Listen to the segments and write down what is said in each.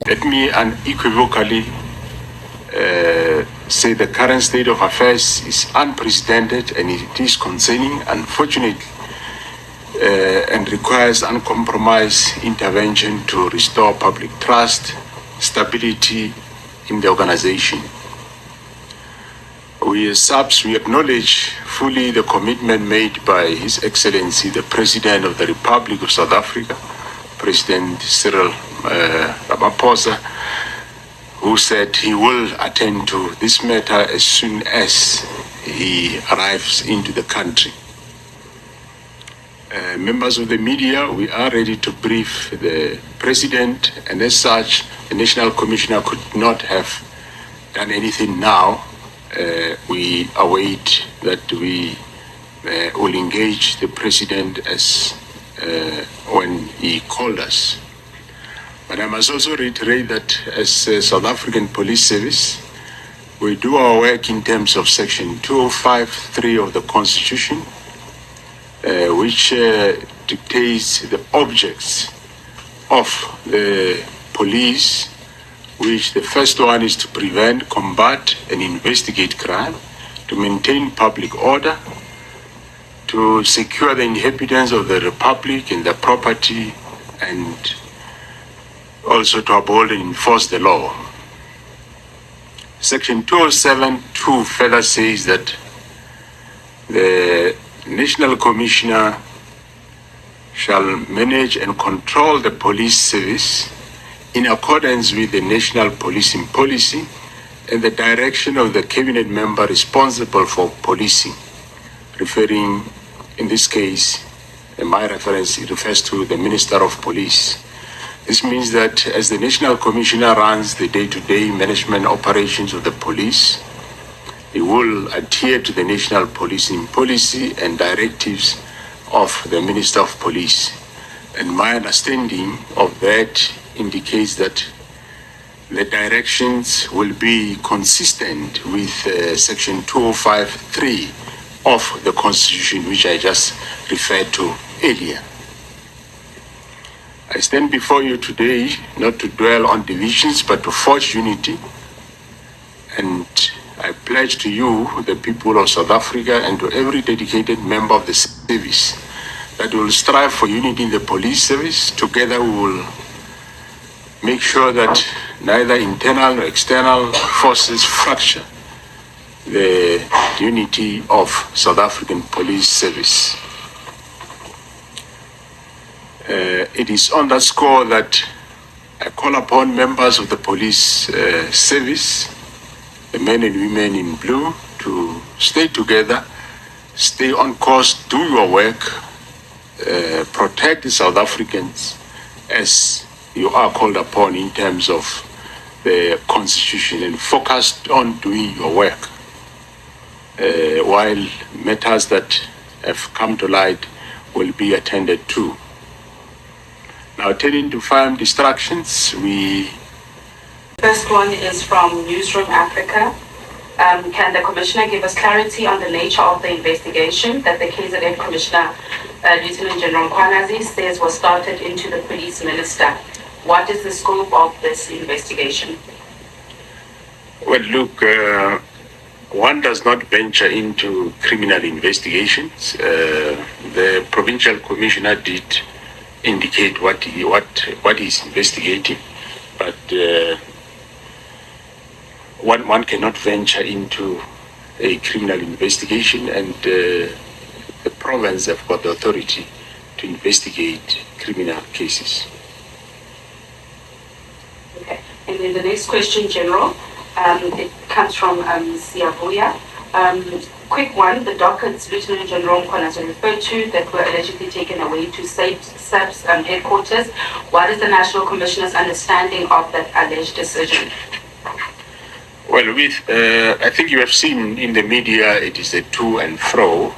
Let me unequivocally say the current state of affairs is unprecedented and it is concerning, unfortunately, and requires uncompromised intervention to restore public trust, stability in the organization. We as SAPS, we acknowledge fully the commitment made by His Excellency, the President of the Republic of South Africa, President Cyril Ramaphosa, who said he will attend to this matter as soon as he arrives into the country. Members of the media, we are ready to brief the President, and as such, the National Commissioner could not have done anything now. We await that we will engage the President as when he called us. But I must also reiterate that as a South African Police Service, we do our work in terms of Section 205(3) of the Constitution, which dictates the objects of the police, which the first one is to prevent, combat, and investigate crime, to maintain public order, to secure the inhabitants of the Republic and their property, and also to uphold and enforce the law. Section 207(2) further says that the National Commissioner shall manage and control the police service in accordance with the national policing policy and the direction of the cabinet member responsible for policing, referring, in this case, my reference refers to the Minister of Police. This means that as the National Commissioner runs the day-to-day management operations of the police, he will adhere to the national policing policy and directives of the Minister of Police. And my understanding of that indicates that the directions will be consistent with Section 205(3) of the Constitution, which I just referred to earlier. I stand before you today not to dwell on divisions, but to forge unity. And I pledge to you, the people of South Africa, and to every dedicated member of the service, that we will strive for unity in the police service. Together we will make sure that neither internal nor external forces fracture the unity of South African police service. It is on that score that I call upon members of the police service, the men and women in blue, to stay together, stay on course, do your work, protect the South Africans as you are called upon in terms of the Constitution, and focus on doing your work, while matters that have come to light will be attended to. Now, turning to farm distractions, First one is from Newsroom Africa. Can the Commissioner give us clarity on the nature of the investigation that the KZN Commissioner, Lieutenant General MKHWANAZI, says was started into the Police Minister? What is the scope of this investigation? Well, look, one does not venture into criminal investigations. The Provincial Commissioner did indicate what he's investigating, but one cannot venture into a criminal investigation, and the province have got the authority to investigate criminal cases. Okay, and then the next question, General, it comes from Siavuya. Quick one, the dockets Lieutenant General MKHWANAZI referred to that were allegedly taken away to SAPS headquarters. What is the National Commissioner's understanding of that alleged decision? Well, I think you have seen in the media, it is a to and fro.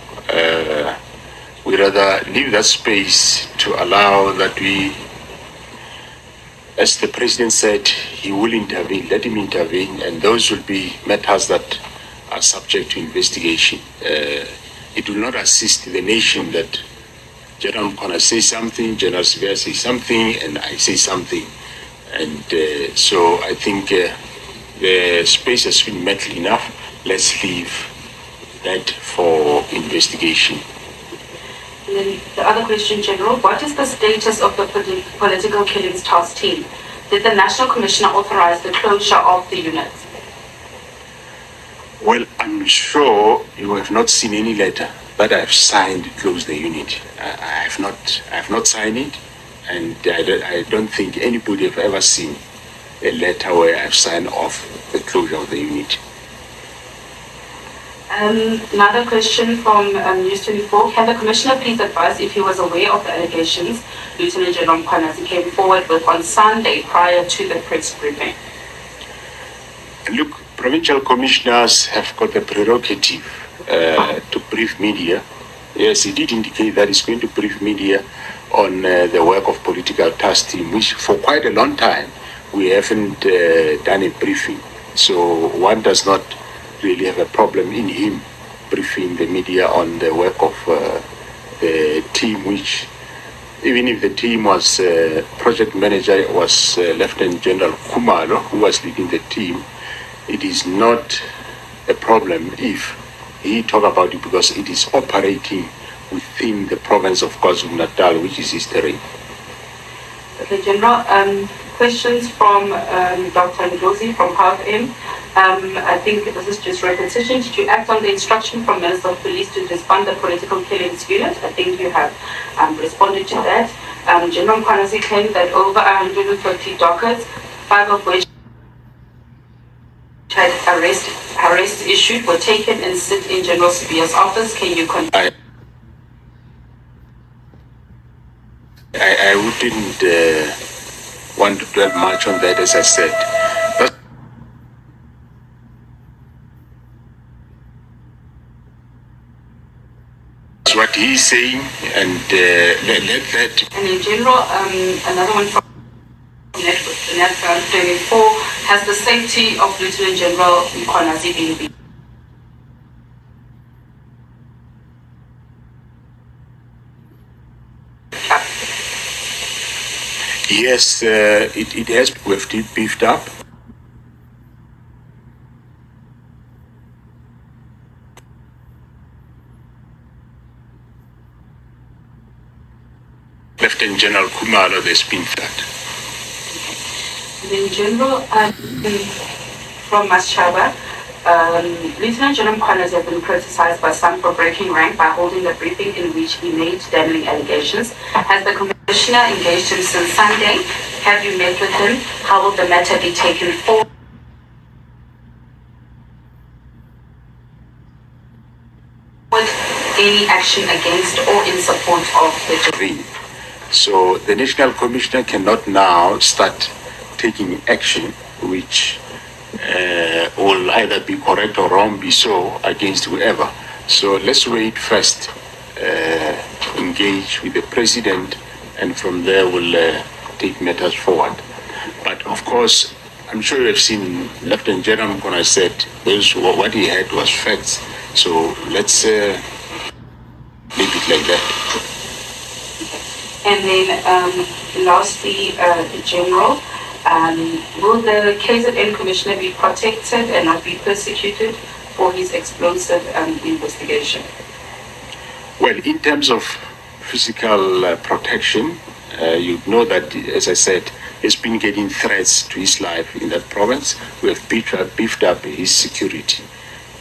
We rather leave that space to allow that we as the president said, he will intervene. Let him intervene, and those will be matters that are subject to investigation. It will not assist the nation that General Mkhwana says something, General Sibia says something, and I say something. And so I think the space has been met enough. Let's leave that for investigation. And then the other question, General, what is the status of the political killings task team? Did the National Commissioner authorize the closure of the unit? Well, I'm sure you have not seen any letter that I've signed to close the unit. I have not signed it, and I don't think anybody have ever seen a letter where I've signed off the closure of the unit. Another question from News 24. Can the Commissioner please advise if he was aware of the allegations Lieutenant General Mkhwanazi came forward with on Sunday prior to the press briefing? Look, provincial commissioners have got the prerogative to brief media. Yes, he did indicate that he's going to brief media on the work of political task team, which for quite a long time we haven't done a briefing. So one does not really have a problem in him briefing the media on the work of the team, which even if the team was project manager was Lieutenant General Khumalo, who was leading the team, it is not a problem if he talk about it, because it is operating within the province of KwaZulu-Natal, which is his terrain. Okay, General, questions from Dr. Ngozi from KZN. I think this is just repetition. Did you act on the instruction from Minister of Police to disband the political killings unit? I think you have responded to that. General Mkhwanazi claimed that over 150 dockers, 5 of which had arrest issued, were taken and sit in General Sibia's office. Can you confirm? I wouldn't want to dwell much on that, as I said. That's what he's saying, and let that. And in general, another one from Net 24, has the safety of Lieutenant General Mkhwanazi been? Yes, it has beefed up. Lieutenant General Khumalo, there's been that. In general, from Maschaba, Lieutenant General Mkhwanazi has been criticized by some for breaking rank by holding a briefing in which he made damning allegations. Has the Commissioner engaged him since Sunday? Have you met with him? How will the matter be taken forward? Any action against or in support of the... So the National Commissioner cannot now start taking action which will either be correct or wrong, be so, against whoever. So let's wait first, engage with the President, and from there we'll take matters forward. But of course, I'm sure you have seen Lieutenant General Mkhwana said what he had was facts. So let's leave it like that. And then lastly, General, will the KZN Commissioner be protected and not be persecuted for his explosive investigation? Well, in terms of physical protection, you know that, as I said, he's been getting threats to his life in that province. We have beefed up his security,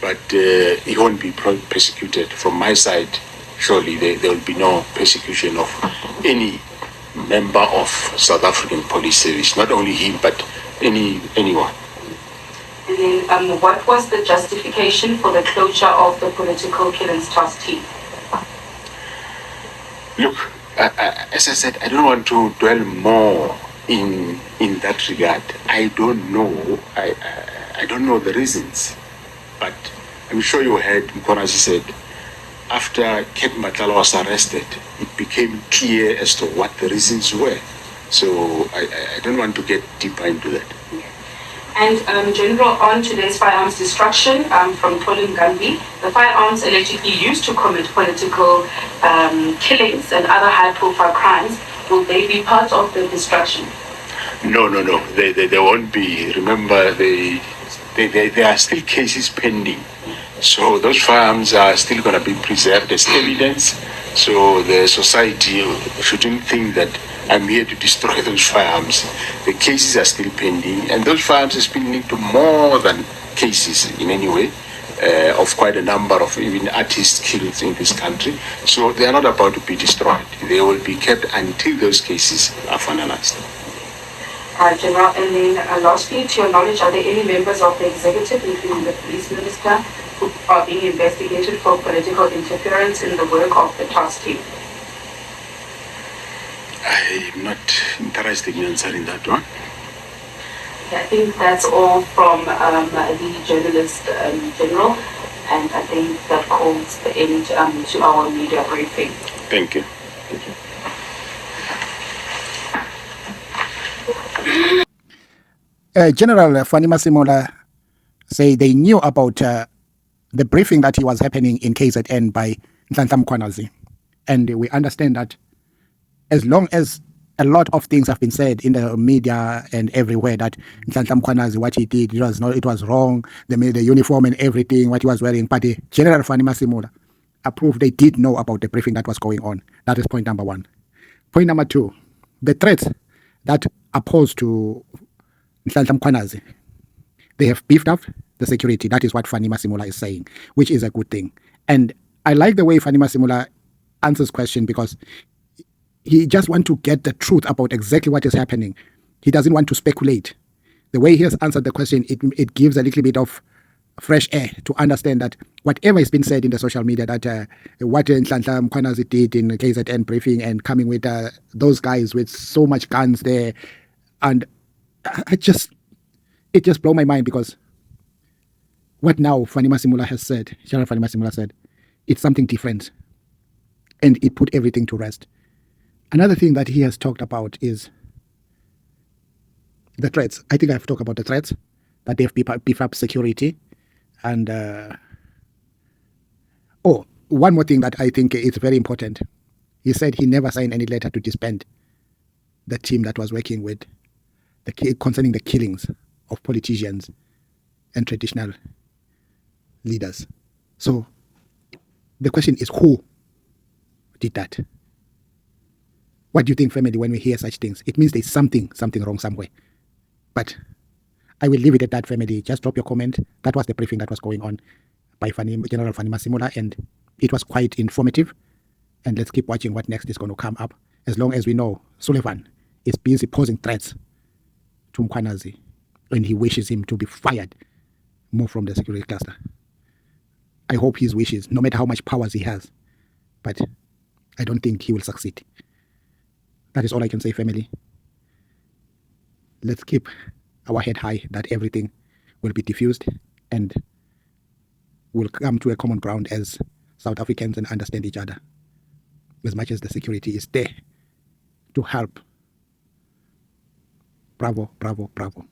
but he won't be persecuted. From my side, surely there will be no persecution of any member of South African Police Service, not only him, but anyone. And then what was the justification for the closure of the political killings task team? Look, as I said, I don't want to dwell more in that regard. I don't know. I don't know the reasons, but I'm sure you heard Mkhwanazi said, after Ket Matlala was arrested, it became clear as to what the reasons were. So I don't want to get deeper into that. And General, on today's firearms destruction from Colin Gandhi, the firearms allegedly used to commit political killings and other high-profile crimes, will they be part of the destruction? No. They won't be. Remember, there are still cases pending. So those firearms are still going to be preserved as evidence. So the society shouldn't think that I'm here to destroy those firearms. The cases are still pending, and those firearms are been linked to more than cases in any way. Of quite a number of even artists killed in this country. So they are not about to be destroyed. They will be kept until those cases are finalized. General, and then lastly, to your knowledge, are there any members of the executive, including the police minister, who are being investigated for political interference in the work of the task team? I'm not interested in answering that one. I think that's all from the journalist general, and I think that calls the end to our media briefing. Thank you. General Fani Masimula say they knew about the briefing that was happening in KZN by NHLANHLA MKHWANAZI. And we understand that as long as a lot of things have been said in the media and everywhere that NHLANHLA MKHWANAZI, what he did, it was wrong, they made the uniform and everything, what he was wearing. But General Fani Masimula approved they did know about the briefing that was going on. That is point number one. Point number two, the threats that are posed to NHLANHLA MKHWANAZI, they have beefed up the security. That is what Fani Masimula is saying, which is a good thing. And I like the way Fani Masimula answers question, because he just wants to get the truth about exactly what is happening. He doesn't want to speculate. The way he has answered the question, it gives a little bit of fresh air to understand that whatever has been said in the social media, that what NHLANHLA MKHWANAZI did in KZN briefing and coming with those guys with so much guns there, and it just blew my mind, because what now Fani Masimula has said, General Fani Masimula said, it's something different, and it put everything to rest. Another thing that he has talked about is the threats. I think I've talked about the threats, that they've beefed up security. And one more thing that I think is very important. He said he never signed any letter to disband the team that was working with concerning the killings of politicians and traditional leaders. So the question is, who did that? What do you think, family, when we hear such things? It means there's something wrong somewhere. But I will leave it at that, family. Just drop your comment. That was the briefing that was going on by General Fani Masimula, and it was quite informative. And let's keep watching what next is going to come up. As long as we know Sullivan is busy posing threats to MKHWANAZI, and he wishes him to be fired more from the security cluster. I hope his wishes, no matter how much powers he has, but I don't think he will succeed. That is all I can say, family. Let's keep our head high that everything will be diffused and will come to a common ground as South Africans and understand each other, as much as the security is there to help. Bravo, bravo, bravo.